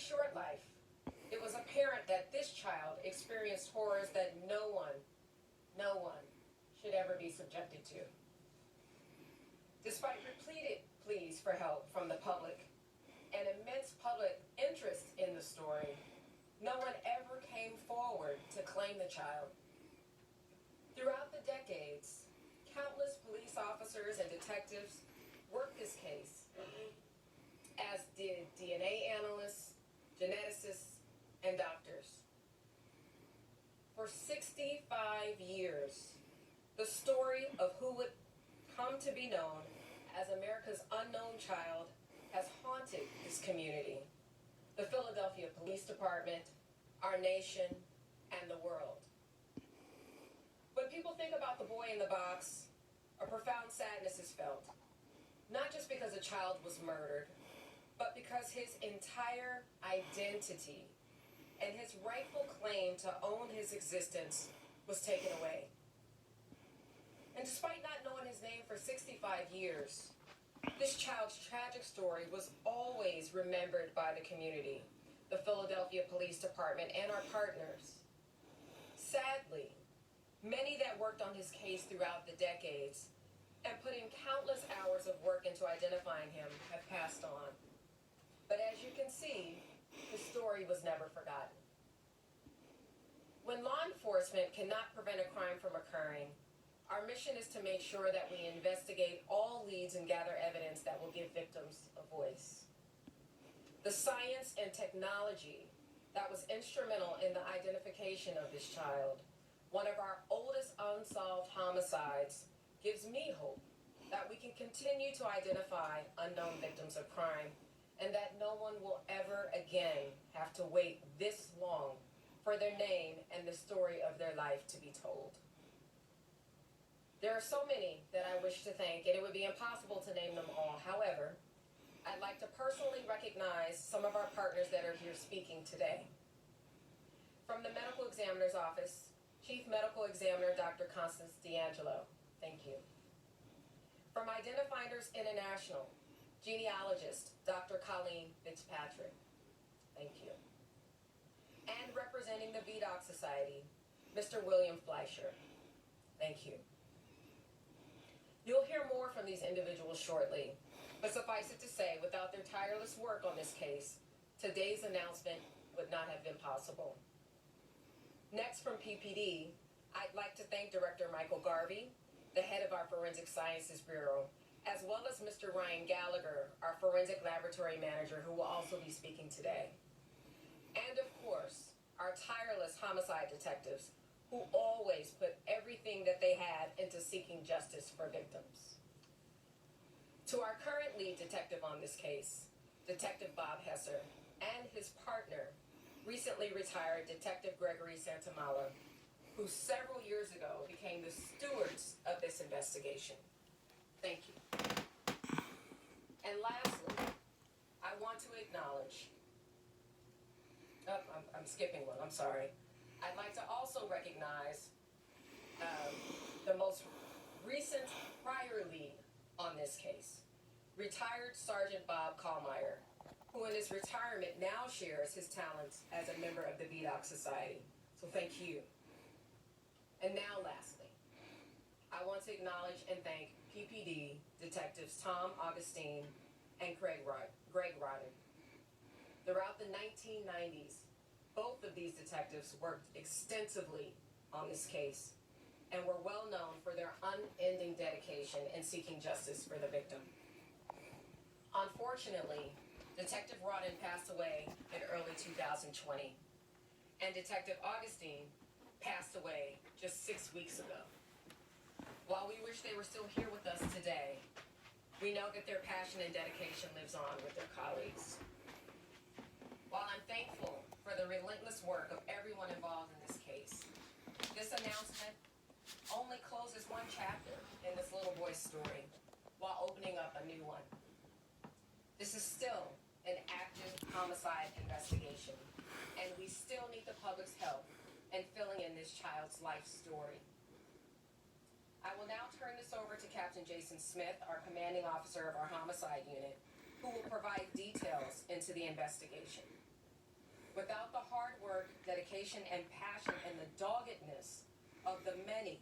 short life, it was apparent that this child experienced horrors that no one should ever be subjected to. Despite repeated pleas for help from the public and immense public interest in the story, no one ever came forward to claim the child. Throughout the decades, countless police officers and detectives worked this case, as did DNA analysts, geneticists, and doctors. For 65 years, the story of who would come to be known as America's unknown child has haunted this community, the Philadelphia Police Department, our nation, and the world. When people think about the boy in the box, a profound sadness is felt, not just because a child was murdered, but because his entire identity and his rightful claim to own his existence was taken away. And despite not knowing his name for 65 years, this child's tragic story was always remembered by the community, the Philadelphia Police Department, and our partners. Sadly, many that worked on his case throughout the decades and put in countless hours of work into identifying him have passed on. But as you can see, his story was never forgotten. When law enforcement cannot prevent a crime from occurring, our mission is to make sure that we investigate all leads and gather evidence that will give victims a voice. The science and technology that was instrumental in the identification of this child, one of our oldest unsolved homicides, gives me hope that we can continue to identify unknown victims of crime and that no one will ever again have to wait this long for their name and the story of their life to be told. There are so many that I wish to thank, and it would be impossible to name them all. However, I'd like to personally recognize some of our partners that are here speaking today. From the Medical Examiner's Office, Chief Medical Examiner Dr. Constance D'Angelo, thank you. From Identifinders International, genealogist Dr. Colleen Fitzpatrick, thank you. And representing the VDOC Society, Mr. William Fleischer, thank you. You'll hear more from these individuals shortly, but suffice it to say, without their tireless work on this case, today's announcement would not have been possible. Next from PPD, I'd like to thank Director Michael Garvey, the head of our Forensic Sciences Bureau, as well as Mr. Ryan Gallagher, our Forensic Laboratory Manager, who will also be speaking today. And of course, our tireless homicide detectives, who always put everything that they had into seeking justice for victims. To our current lead detective on this case, Detective Bob Hesser, and his partner, recently retired Detective Gregory Santamala, who several years ago became the stewards of this investigation. Thank you. And lastly, I want to acknowledge, I'm skipping one, I'm sorry. I'd like to also recognize the most recent prior lead on this case, retired Sergeant Bob Kallmeyer, who in his retirement now shares his talents as a member of the VDOC Society. So thank you. And now lastly, I want to acknowledge and thank PPD Detectives Tom Augustine and Greg Rodden. Throughout the 1990s, both of these detectives worked extensively on this case and were well known for their unending dedication in seeking justice for the victim. Unfortunately, Detective Rodden passed away in early 2020, and Detective Augustine passed away just 6 weeks ago. While we wish they were still here with us today, we know that their passion and dedication lives on with their colleagues. While I'm thankful for the relentless work of everyone involved in this case, this announcement only closes one chapter in this little boy's story while opening up a new one. This is still an active homicide investigation, and we still need the public's help in filling in this child's life story. I will now turn this over to Captain Jason Smith, our commanding officer of our homicide unit, who will provide details into the investigation. Without the hard work, dedication, and passion and the doggedness of the many,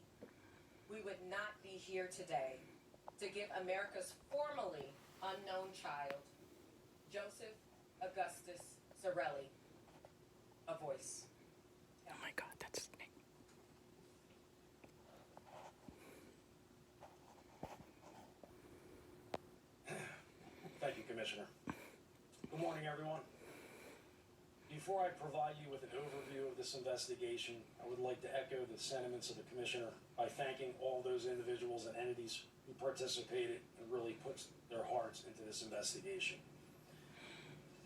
we would not be here today to give America's formerly unknown child, Joseph Augustus Zarelli, a voice. Oh my God, that's his name. Thank you, Commissioner. Good morning, everyone. Before I provide you with an overview of this investigation, I would like to echo the sentiments of the Commissioner by thanking all those individuals and entities who participated and really put their hearts into this investigation.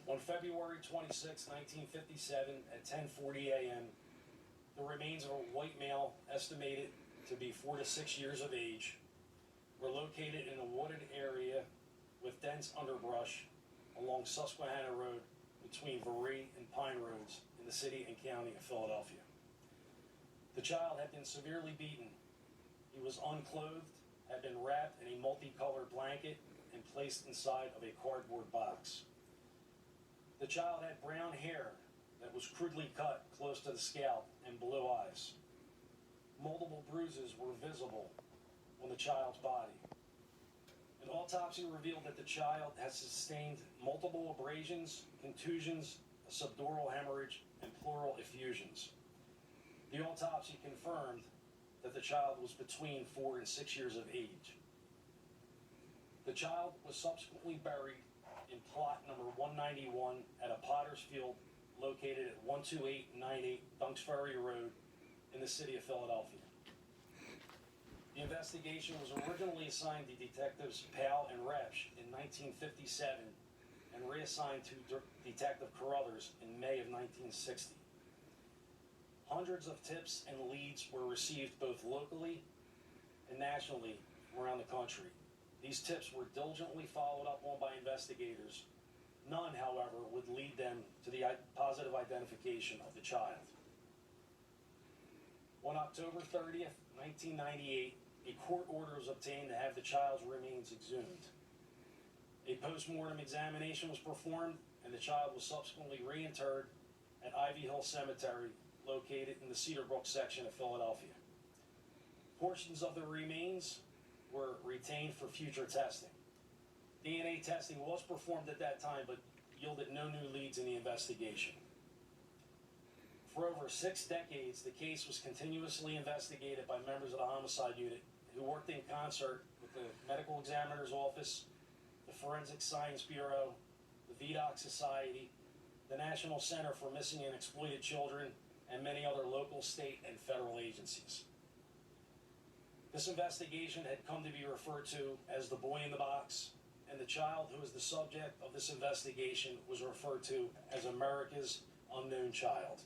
On February 26, 1957, at 10:40 a.m., the remains of a white male estimated to be 4 to 6 years of age were located in a wooded area with dense underbrush along Susquehanna Road between Varee and Pine Roads in the city and county of Philadelphia. The child had been severely beaten. He was unclothed, had been wrapped in a multicolored blanket, and placed inside of a cardboard box. The child had brown hair that was crudely cut close to the scalp and blue eyes. Multiple bruises were visible on the child's body. An autopsy revealed that the child had sustained multiple abrasions, contusions, a subdural hemorrhage, and pleural effusions. The autopsy confirmed that the child was between 4 and 6 years of age. The child was subsequently buried in plot number 191 at a potter's field located at 12898 Dunks Ferry Road in the city of Philadelphia. The investigation was originally assigned to Detectives Powell and Repsch in 1957 and reassigned to Detective Carruthers in May of 1960. Hundreds of tips and leads were received both locally and nationally from around the country. These tips were diligently followed up on by investigators. None, however, would lead them to the positive identification of the child. On October 30th, 1998, a court order was obtained to have the child's remains exhumed. A post-mortem examination was performed, and the child was subsequently reinterred at Ivy Hill Cemetery, located in the Cedar Brook section of Philadelphia. Portions of the remains were retained for future testing. DNA testing was performed at that time, but yielded no new leads in the investigation. For over 6 decades, the case was continuously investigated by members of the homicide unit who worked in concert with the Medical Examiner's Office, the Forensic Science Bureau, the VDOC Society, the National Center for Missing and Exploited Children, and many other local, state, and federal agencies. This investigation had come to be referred to as the boy in the box, and the child who was the subject of this investigation was referred to as America's unknown child.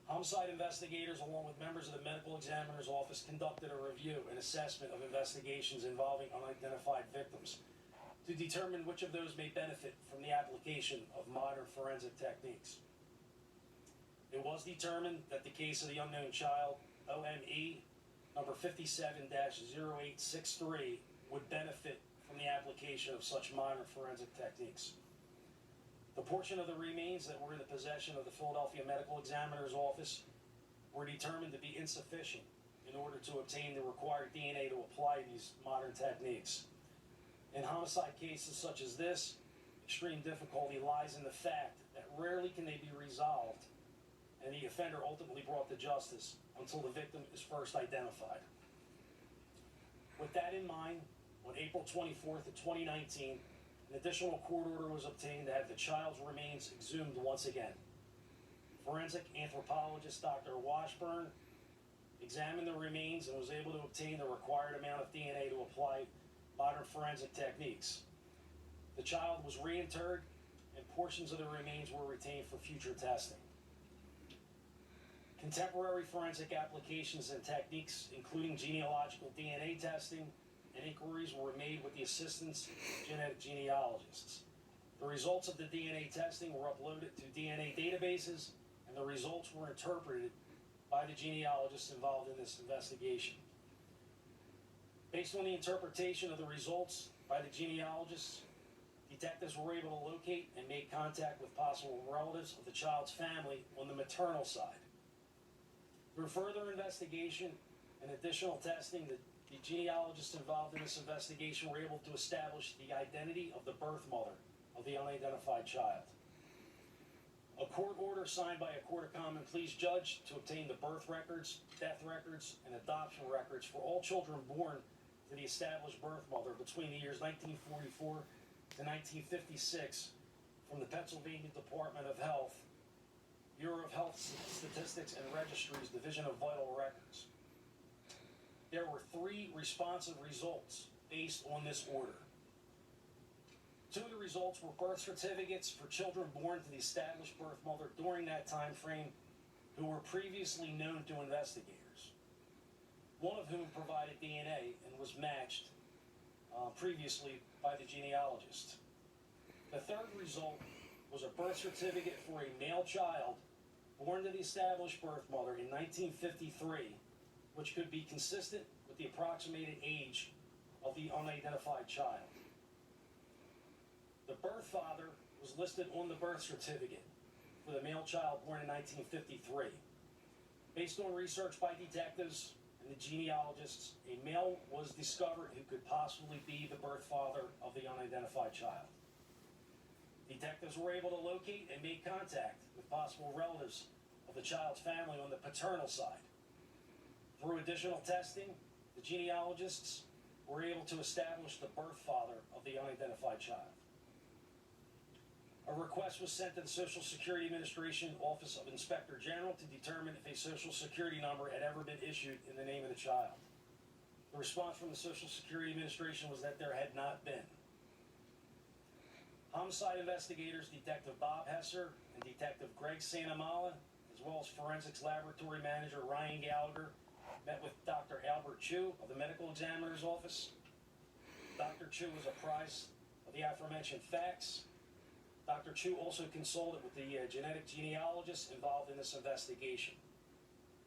Homicide investigators, along with members of the Medical Examiner's Office, conducted a review and assessment of investigations involving unidentified victims to determine which of those may benefit from the application of modern forensic techniques. It was determined that the case of the unknown child, OME number 57-0863, would benefit from the application of such modern forensic techniques. The portion of the remains that were in the possession of the Philadelphia Medical Examiner's Office were determined to be insufficient in order to obtain the required DNA to apply these modern techniques. In homicide cases such as this, extreme difficulty lies in the fact that rarely can they be resolved and the offender ultimately brought to justice until the victim is first identified. With that in mind, on April 24th of 2019, an additional court order was obtained to have the child's remains exhumed once again. Forensic anthropologist Dr. Washburn examined the remains and was able to obtain the required amount of DNA to apply modern forensic techniques. The child was reinterred, and portions of the remains were retained for future testing. Contemporary forensic applications and techniques, including genealogical DNA testing and inquiries, were made with the assistance of genetic genealogists. The results of the DNA testing were uploaded to DNA databases, and the results were interpreted by the genealogists involved in this investigation. Based on the interpretation of the results by the genealogists, detectives were able to locate and make contact with possible relatives of the child's family on the maternal side. Through further investigation and additional testing, the genealogists involved in this investigation were able to establish the identity of the birth mother of the unidentified child. A court order signed by a court of common pleas judge to obtain the birth records, death records, and adoption records for all children born to the established birth mother between the years 1944 to 1956 from the Pennsylvania Department of Health, Bureau of Health Statistics and Registries, Division of Vital Records. There were 3 responsive results based on this order. 2 of the results were birth certificates for children born to the established birth mother during that time frame who were previously known to investigators, one of whom provided DNA and was matched previously by the genealogist. The third result was a birth certificate for a male child born to the established birth mother in 1953, which could be consistent with the approximated age of the unidentified child. The birth father was listed on the birth certificate for the male child born in 1953. Based on research by detectives and the genealogists, a male was discovered who could possibly be the birth father of the unidentified child. Detectives were able to locate and make contact with possible relatives of the child's family on the paternal side. Through additional testing, the genealogists were able to establish the birth father of the unidentified child. A request was sent to the Social Security Administration Office of Inspector General to determine if a Social Security number had ever been issued in the name of the child. The response from the Social Security Administration was that there had not been. Homicide investigators Detective Bob Hesser and Detective Greg Santamala, as well as Forensics Laboratory Manager Ryan Gallagher, met with Dr. Albert Chu of the Medical Examiner's Office. Dr. Chu was apprised of the aforementioned facts. Dr. Chu also consulted with the genetic genealogists involved in this investigation.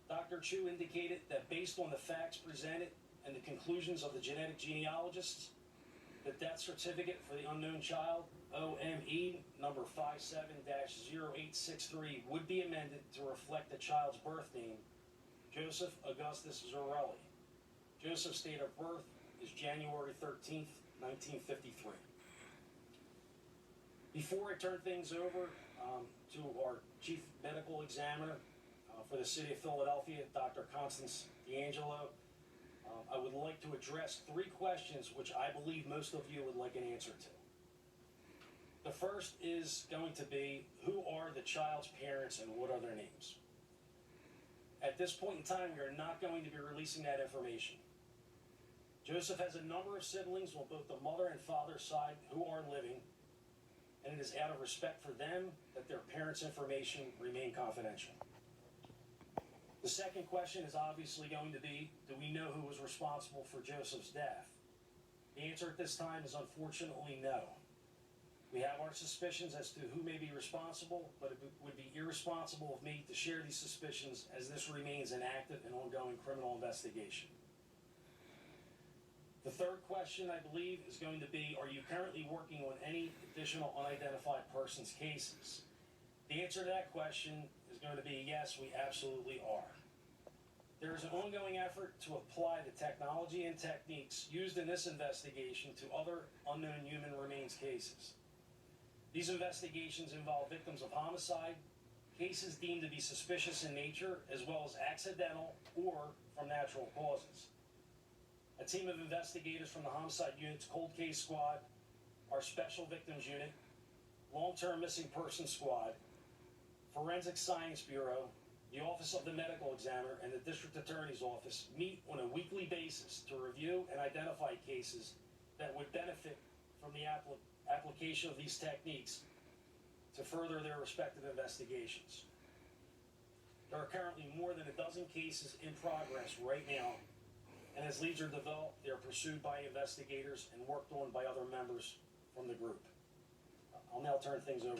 Dr. Chu indicated that based on the facts presented and the conclusions of the genetic genealogists, the death certificate for the unknown child, OME number 57-0863, would be amended to reflect the child's birth name, Joseph Augustus Zorelli. Joseph's date of birth is January 13th, 1953. Before I turn things over to our Chief Medical Examiner for the City of Philadelphia, Dr. Constance D'Angelo, I would like to address 3 questions which I believe most of you would like an answer to. The first is going to be, who are the child's parents and what are their names? At this point in time, we are not going to be releasing that information. Joseph has a number of siblings on both the mother and father's side who are living, and it is out of respect for them that their parents' information remain confidential. The second question is obviously going to be, do we know who was responsible for Joseph's death? The answer at this time is unfortunately no. We have our suspicions as to who may be responsible, but it would be irresponsible of me to share these suspicions as this remains an active and ongoing criminal investigation. The third question, I believe, is going to be, are you currently working on any additional unidentified persons cases? The answer to that question is going to be yes, we absolutely are. There is an ongoing effort to apply the technology and techniques used in this investigation to other unknown human remains cases. These investigations involve victims of homicide, cases deemed to be suspicious in nature, as well as accidental or from natural causes. A team of investigators from the Homicide Unit's Cold Case Squad, our Special Victims Unit, Long-Term Missing Persons Squad, Forensic Science Bureau, the Office of the Medical Examiner, and the District Attorney's Office meet on a weekly basis to review and identify cases that would benefit from the application of these techniques to further their respective investigations. There are currently more than a dozen cases in progress right now, and as leads are developed, they are pursued by investigators and worked on by other members from the group. I'll now turn things over